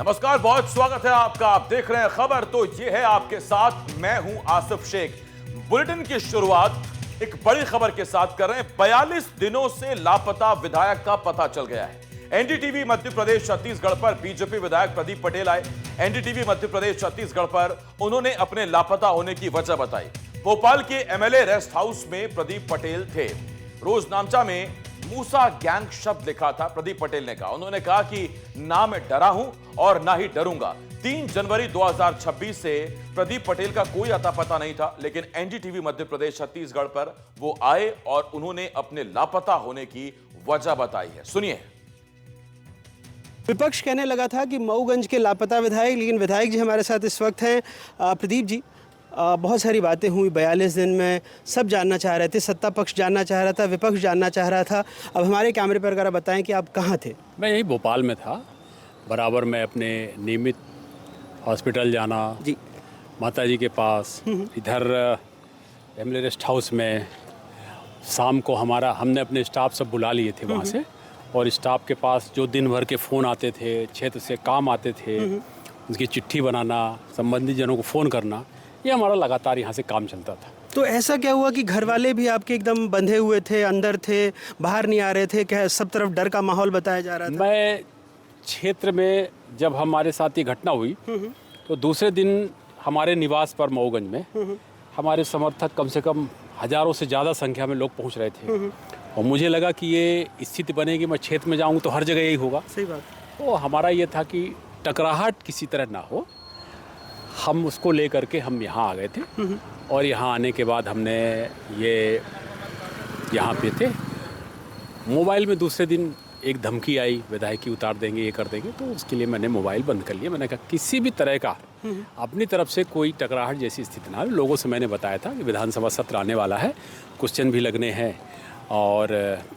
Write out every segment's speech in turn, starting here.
नमस्कार, बहुत स्वागत है आपका। आप देख रहे हैं खबर तो ये है आपके साथ, मैं हूं आसिफ शेख। बुलेटिन की शुरुआत एक बड़ी खबर के साथ कर रहे हैं। 42 दिनों से लापता विधायक का पता चल गया है। एनडीटीवी मध्य प्रदेश छत्तीसगढ़ पर बीजेपी विधायक प्रदीप पटेल आए। एनडीटीवी मध्य प्रदेश छत्तीसगढ़ पर उन्होंने अपने लापता होने की वजह बताई। भोपाल के एमएलए रेस्ट हाउस में प्रदीप पटेल थे। रोजनामचा में मूसा गैंग शब्द लिखा था। प्रदीप पटेल ने कहा, उन्होंने कहा कि ना मैं डरा हूं और ना ही डरूंगा। 3 जनवरी 2026 से प्रदीप पटेल का कोई अता पता नहीं था, लेकिन एनडीटीवी मध्य प्रदेश छत्तीसगढ़ पर वो आए और उन्होंने अपने लापता होने की वजह बताई है। सुनिए। विपक्ष कहने लगा था कि मऊगंज के लापता विधायक, लेकिन विधायक जी हमारे साथ इस वक्त हैं। प्रदीप जी, बहुत सारी बातें हुई 42 दिन में, सब जानना चाह रहे थे, सत्ता पक्ष जानना चाह रहा था, विपक्ष जानना चाह रहा था। अब हमारे कैमरे पर अगर आप बताएं कि आप कहाँ थे। मैं यही भोपाल में था। बराबर मैं अपने नियमित हॉस्पिटल जाना जी, माता जी के पास, इधर एमएलए रेस्ट हाउस में। शाम को हमने अपने स्टाफ सब बुला लिए थे वहाँ से, और स्टाफ के पास जो दिन भर के फ़ोन आते थे, क्षेत्र से काम आते थे, उसकी चिट्ठी बनाना, संबंधित जनों को फ़ोन करना, ये हमारा लगातार यहाँ से काम चलता था। तो ऐसा क्या हुआ कि घर वाले भी आपके एकदम बंधे हुए थे, अंदर थे, बाहर नहीं आ रहे थे? क्या सब तरफ डर का माहौल बताया जा रहा था? मैं क्षेत्र में जब हमारे साथ ये घटना हुई तो दूसरे दिन हमारे निवास पर मऊगंज में हमारे समर्थक कम से कम हजारों से ज़्यादा संख्या में लोग पहुँच रहे थे, और मुझे लगा कि ये स्थिति बनेगी, मैं क्षेत्र में जाऊँगा तो हर जगह यही होगा। सही बात। तो हमारा ये था कि टकराहट किसी तरह ना हो, हम उसको लेकर के हम यहाँ आ गए थे। और यहाँ आने के बाद हमने ये यहाँ पे थे। मोबाइल में दूसरे दिन एक धमकी आई, विधायक की उतार देंगे, ये कर देंगे, तो उसके लिए मैंने मोबाइल बंद कर लिया। मैंने कहा किसी भी तरह का अपनी तरफ से कोई टकराहट जैसी स्थिति ना हो। लोगों से मैंने बताया था कि विधानसभा सत्र आने वाला है, क्वेश्चन भी लगने हैं, और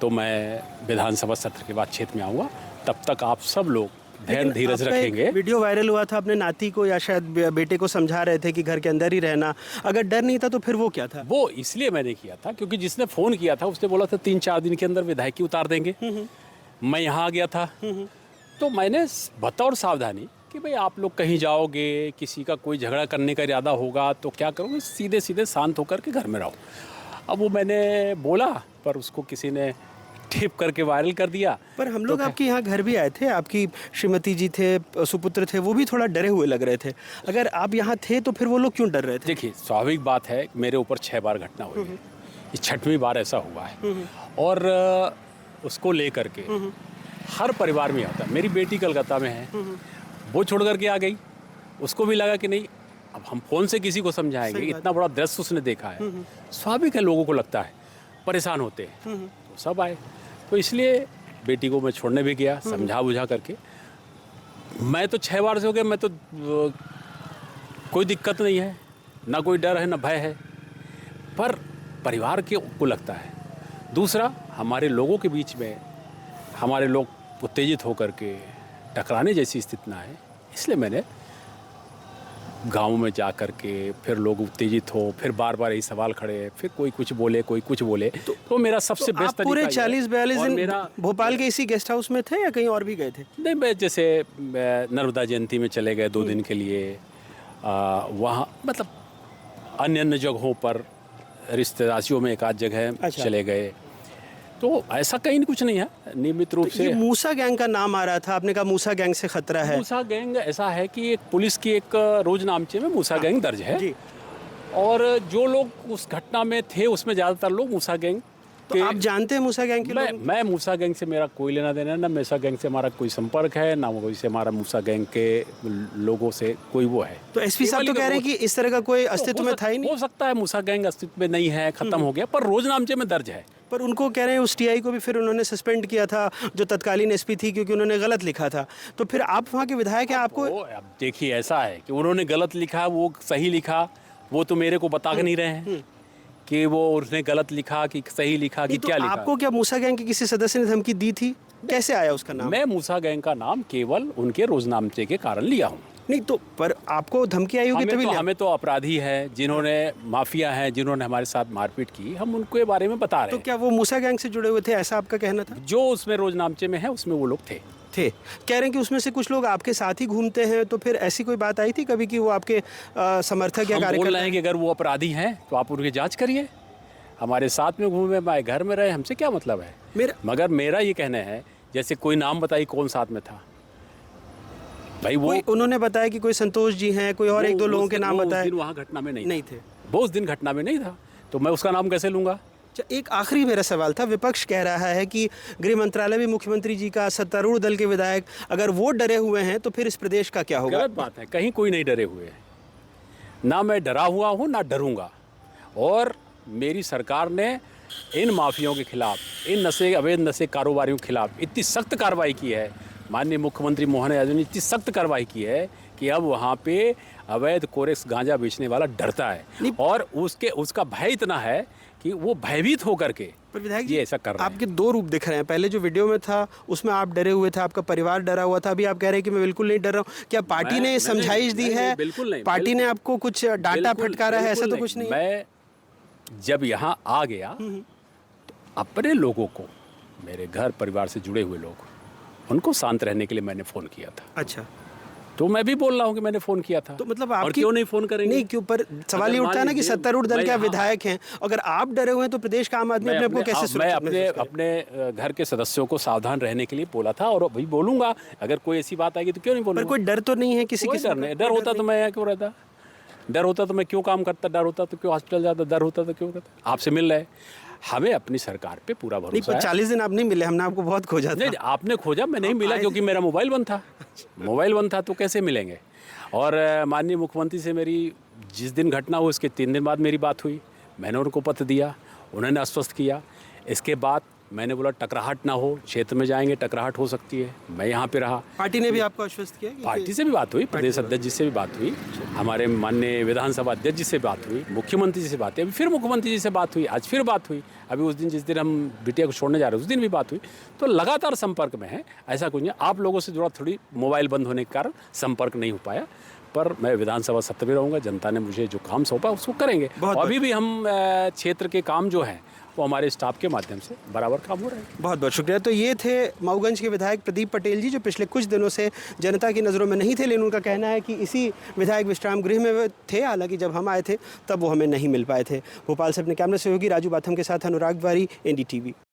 तो मैं विधानसभा सत्र के बाद क्षेत्र में आऊँगा। तब तक आप सब लोग ध्यान धीरज रखेंगे। वीडियो वायरल हुआ था, अपने नाती को या शायद बेटे को समझा रहे थे कि घर के अंदर ही रहना। अगर डर नहीं था तो फिर वो क्या था? वो इसलिए मैंने किया था क्योंकि जिसने फ़ोन किया था उसने बोला था 3-4 दिन के अंदर विधायक की उतार देंगे। मैं यहाँ आ गया था, तो मैंने बतौर सावधानी कि भाई आप लोग कहीं जाओगे, किसी का कोई झगड़ा करने का इरादा होगा तो क्या करोगे, सीधे सीधे शांत होकर के घर में रहो। अब वो मैंने बोला, पर उसको किसी ने टिप करके वायरल कर दिया। पर हम लोग आपके यहाँ घर भी आए थे, आपकी श्रीमती जी थे, सुपुत्र थे, वो भी थोड़ा डरे हुए लग रहे थे। अगर आप यहाँ थे तो फिर वो लोग क्यों डर रहे थे? देखिए, स्वाभाविक बात है, मेरे ऊपर 6 बार घटना हुई है, ये 6वीं बार ऐसा हुआ है, और उसको लेकर के हर परिवार में आता है। मेरी बेटी कलकत्ता में है, वो छोड़ करके आ गई, उसको भी लगा कि नहीं अब हम फ़ोन से किसी को समझाएंगे, इतना बड़ा दृश्य उसने देखा है। स्वाभाविक है, लोगों को लगता है, परेशान होते हैं, तो सब आए। तो इसलिए बेटी को मैं छोड़ने भी गया, समझा बुझा करके। मैं तो 6 बार से हो गया, मैं तो कोई दिक्कत नहीं है, ना कोई डर है, ना भय है, पर परिवार के को लगता है। दूसरा, हमारे लोगों के बीच में हमारे लोग उत्तेजित होकर के टकराने जैसी स्थिति ना है, इसलिए मैंने गाँव में जा कर के फिर लोग उत्तेजित हो, फिर बार बार यही सवाल खड़े, फिर कोई कुछ बोले, कोई कुछ बोले, तो मेरा सबसे बेस्ट तरीका पूरे 40-42 दिन भोपाल के इसी गेस्ट हाउस में थे या कहीं और भी गए थे? नहीं, मैं जैसे नर्मदा जयंती में चले गए 2 दिन के लिए, वहाँ मतलब अन्य जगहों पर रिश्तेदारियों में एक आध जगह चले गए, तो ऐसा कहीं कुछ नहीं है नियमित रूप से। मूसा गैंग का नाम आ रहा था, आपने कहा मूसा गैंग से खतरा है। मूसा गैंग ऐसा है कि एक पुलिस की एक रोजनामचे में मूसा गैंग दर्ज है जी। और जो लोग उस घटना में थे उसमें ज़्यादातर लोग मूसा गैंग। तो आप जानते हैं मूसा गैंग के लोग? मैं मूसा गैंग से मेरा कोई लेना देना, ना मूसा गैंग से हमारा कोई संपर्क है, ना कोई से हमारा मूसा गैंग के लोगों से कोई वो है। तो एसपी साहब तो कह रहे हैं कि इस तरह का कोई अस्तित्व में था ही नहीं। हो सकता है मूसा गैंग अस्तित्व में नहीं है, खत्म हो गया, पर रोजनामचे में दर्ज है। पर उनको कह रहे हैं उस टीआई को भी फिर उन्होंने सस्पेंड किया था, जो तत्कालीन एसपी थी, क्योंकि उन्होंने गलत लिखा था। तो फिर आप वहाँ के विधायक हैं, आपको अब देखिए ऐसा है कि उन्होंने गलत लिखा, वो सही लिखा, वो तो मेरे को बता के नहीं रहे हैं कि वो उसने गलत लिखा कि सही लिखा कि क्या लिखा। आपको क्या मूसा गैंग के किसी सदस्य ने धमकी दी थी? कैसे आया उसका नाम? मैं मूसा गैंग का नाम केवल उनके रोजनामचे के कारण लिया हूँ। नहीं तो पर आपको धमकी आई होगी तभी? हमें तो अपराधी है, जिन्होंने माफिया हैं, जिन्होंने हमारे साथ मारपीट की, हम उनके बारे में बता रहे हैं। तो क्या वो मूसा गैंग से जुड़े हुए थे, ऐसा आपका कहना था? जो उसमें रोजनामचे में है उसमें वो लोग थे। थे। कह रहे हैं कि उसमें से कुछ लोग आपके साथ ही घूमते हैं, तो फिर ऐसी कोई बात आई थी कभी कि वो आपके समर्थक या हम बोल कार्यकर्ता रहे हैं कि अगर वो अपराधी हैं तो आप उनकी जांच करिए। हमारे साथ में घूमे, हमारे घर में रहे, हमसे क्या मतलब है। मगर मेरा ये कहना है, जैसे कोई नाम बताइए कौन साथ में था भाई। वो उन्होंने बताया कि कोई संतोष जी हैं, कोई और एक दो लोगों के नाम बताए। वहाँ घटना में नहीं थे वो उस दिन घटना में नहीं था, तो मैं उसका नाम कैसे लूँगा। एक आखिरी मेरा सवाल था, विपक्ष कह रहा है कि गृह मंत्रालय भी मुख्यमंत्री जी का, सत्तारूढ़ दल के विधायक अगर वो डरे हुए हैं तो फिर इस प्रदेश का क्या होगा। गलत बात है, कहीं कोई नहीं डरे हुए है, ना मैं डरा हुआ हूँ ना डरूंगा। और मेरी सरकार ने इन माफियाओं के खिलाफ, इन अवैध नशे कारोबारियों के खिलाफ इतनी सख्त कार्रवाई की है। माननीय मुख्यमंत्री मोहन यादव ने इतनी सख्त कार्रवाई की है कि अब वहाँ पे अवैध कोरेक्स गांजा बेचने वाला डरता है, और उसका भय इतना है कि वो भयभीत होकर के पर विधायक ये ऐसा कर रहे हैं। आपके दो रूप दिख रहे हैं। पहले जो वीडियो में था उसमें आप डरे हुए थे, आपका परिवार डरा हुआ था। अभी आप कह रहे हैं कि मैं बिल्कुल नहीं डर रहा हूँ। क्या पार्टी ने समझाइश दी है? बिल्कुल नहीं। पार्टी ने आपको कुछ डांटा फटकारा है? ऐसा तो कुछ नहीं। मैं जब यहाँ आ गया तो अपने लोगों को, मेरे घर परिवार से जुड़े हुए लोग, उनको शांत रहने के लिए मैंने फ़ोन किया था। अच्छा, तो मैं भी बोल रहा हूँ कि मैंने फ़ोन किया था। तो मतलब और क्यों नहीं फ़ोन करेंगे? नहीं, क्यों? पर सवाल ये उठता है ना कि सत्तारूढ़ दल के विधायक हैं, अगर आप डरे हुए हैं तो प्रदेश का आम आदमी अपने आपको कैसे सुरक्षित महसूस करेगा? अपने घर के सदस्यों को सावधान रहने के लिए बोला था, और अभी बोलूंगा। अगर कोई ऐसी बात आएगी तो क्यों नहीं बोलूंगा। पर कोई डर तो नहीं है किसी डर नहीं। डर होता तो मैं यहाँ क्यों रहता? डर होता तो मैं क्यों काम करता? डर होता तो क्यों हॉस्पिटल जाता? डर होता तो क्यों करता? आपसे मिल रहे, हमें अपनी सरकार पे पूरा भरोसा है। 40 दिन आप नहीं मिले, हमने आपको बहुत खोजा था। नहीं, आपने खोजा, मैं नहीं मिला क्योंकि मेरा मोबाइल बंद था। मोबाइल बंद था तो कैसे मिलेंगे। और माननीय मुख्यमंत्री से मेरी जिस दिन घटना हुई उसके 3 दिन बाद मेरी बात हुई। मैंने उनको पत्र दिया, उन्होंने आश्वस्त किया। इसके बाद मैंने बोला टकराहट ना हो, क्षेत्र में जाएंगे टकराहट हो सकती है, मैं यहाँ पे रहा। पार्टी ने भी आपको आश्वस्त किया? पार्टी से भी बात हुई, प्रदेश अध्यक्ष जी से भी बात हुई, हमारे माननीय विधानसभा अध्यक्ष जी से बात हुई, मुख्यमंत्री जी से बात हुई, फिर मुख्यमंत्री जी से बात हुई, आज फिर बात हुई। अभी उस दिन जिस दिन हम बिटिया को छोड़ने जा रहे हैं उस दिन भी बात हुई। तो लगातार संपर्क में है, ऐसा कुछ नहीं। आप लोगों से जुड़ा थोड़ी मोबाइल बंद होने के कारण संपर्क नहीं हो पाया, पर मैं विधानसभा सत्र में रहूँगा। जनता ने मुझे जो काम सौंपा उसको करेंगे। अभी भी हम क्षेत्र के काम जो है वो हमारे स्टाफ के माध्यम से बराबर काम हो रहा है। बहुत बहुत शुक्रिया। तो ये थे मऊगंज के विधायक प्रदीप पटेल जी, जो पिछले कुछ दिनों से जनता की नज़रों में नहीं थे, लेकिन उनका कहना है कि इसी विधायक विश्राम गृह में वे थे। हालांकि जब हम आए थे तब वो हमें नहीं मिल पाए थे। भोपाल से अपने कैमरा सहयोगी राजू बाथम के साथ अनुराग द्वारी, NDTV।